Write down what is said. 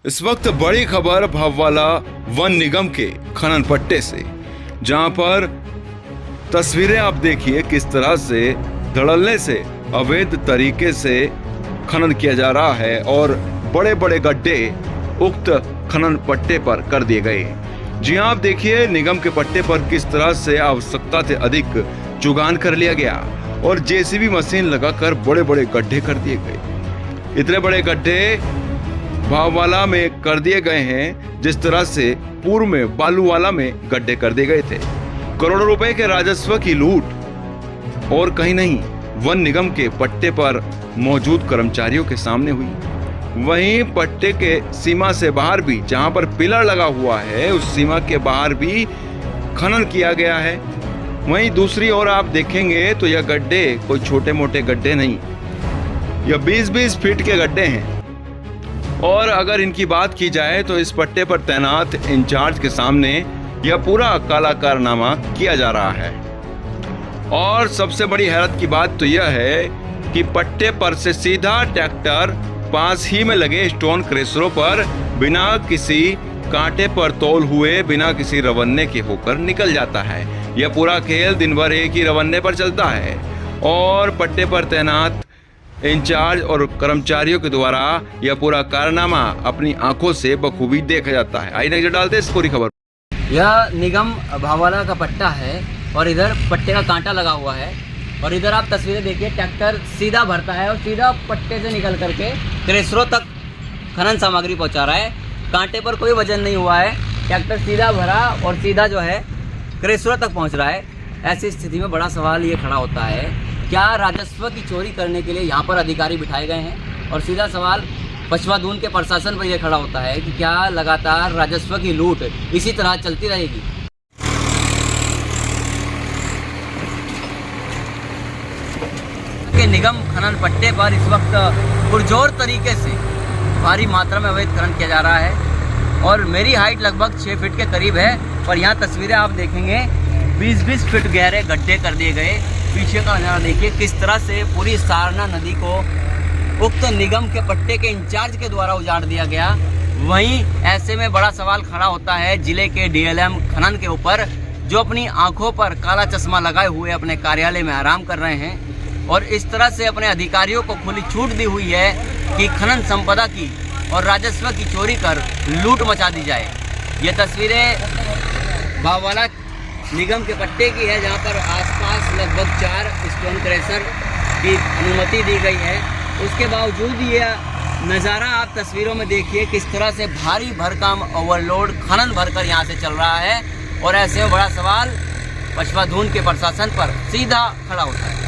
इस वक्त बड़ी खबर भाववाला वन निगम के खनन पट्टे से, जहां पर तस्वीरें आप देखिए किस तरह से धड़ल्ले से अवैध तरीके से खनन किया जा रहा है और बड़े बड़े गड्ढे उक्त खनन पट्टे पर कर दिए गए। जी हाँ, आप देखिए निगम के पट्टे पर किस तरह से आवश्यकता से अधिक चुगान कर लिया गया और जेसीबी मशीन लगाकर बड़े बड़े गड्ढे कर दिए गए। इतने बड़े गड्ढे भाववाला में कर दिए गए हैं जिस तरह से पूर्व में बालूवाला में गड्ढे कर दिए गए थे। करोड़ों रुपए के राजस्व की लूट और कहीं नहीं वन निगम के पट्टे पर मौजूद कर्मचारियों के सामने हुई। वहीं पट्टे के सीमा से बाहर भी, जहां पर पिलर लगा हुआ है, उस सीमा के बाहर भी खनन किया गया है। वहीं दूसरी ओर आप देखेंगे तो यह गड्ढे कोई छोटे मोटे गड्ढे नहीं, यह 20-20 फीट के गड्ढे हैं। और अगर इनकी बात की जाए तो इस पट्टे पर तैनात इंचार्ज के सामने यह पूरा काला कारनामा किया जा रहा है। और सबसे बड़ी हैरत की बात तो यह है कि पट्टे पर से सीधा ट्रैक्टर पास ही में लगे स्टोन क्रेशरों पर बिना किसी कांटे पर तौल हुए, बिना किसी रवन्ने के होकर निकल जाता है। यह पूरा खेल दिन भर एक ही रवन्ने पर चलता है और पट्टे पर तैनात इंचार्ज और कर्मचारियों के द्वारा यह पूरा कारनामा अपनी आंखों से बखूबी देखा जाता है। आइए नजर डालते हैं इस पूरी खबर। यह निगम भाववाला का पट्टा है और इधर पट्टे का कांटा लगा हुआ है और इधर आप तस्वीरें देखिए, ट्रैक्टर सीधा भरता है और सीधा पट्टे से निकल करके क्रेशरों तक खनन सामग्री पहुंचा रहा है। कांटे पर कोई वजन नहीं हुआ है, ट्रैक्टर सीधा भरा और सीधा जो है क्रेशरों तक पहुंच रहा है। ऐसी स्थिति में बड़ा सवाल ये खड़ा होता है, क्या राजस्व की चोरी करने के लिए यहाँ पर अधिकारी बिठाए गए हैं? और सीधा सवाल पछवादून के प्रशासन पर यह खड़ा होता है कि क्या लगातार राजस्व की लूट इसी तरह चलती रहेगी? के निगम खनन पट्टे पर इस वक्त पुरजोर तरीके से भारी मात्रा में अवैध खनन किया जा रहा है और मेरी हाइट लगभग 6 फीट के करीब है और यहाँ तस्वीरें आप देखेंगे 20-20 फीट गहरे गड्ढे कर दिए गए। पीछे का नज़ारा देखिए किस तरह से पूरी सारना नदी को उक्त निगम के पट्टे के इंचार्ज के द्वारा उजाड़ दिया गया। वहीं ऐसे में बड़ा सवाल खड़ा होता है जिले के डीएलएम खनन के ऊपर, जो अपनी आंखों पर काला चश्मा लगाए हुए अपने कार्यालय में आराम कर रहे हैं और इस तरह से अपने अधिकारियों को खुली छूट दी हुई है कि खनन संपदा की और राजस्व की चोरी कर लूट मचा दी जाए। ये तस्वीरें भाववाला निगम के पट्टे की है, जहां पर आसपास लगभग 4 स्टोन क्रेशर की अनुमति दी गई है। उसके बावजूद ये नज़ारा आप तस्वीरों में देखिए किस तरह से भारी भरकम ओवरलोड खनन भरकर यहाँ से चल रहा है और ऐसे में बड़ा सवाल पछवादून के प्रशासन पर सीधा खड़ा होता है।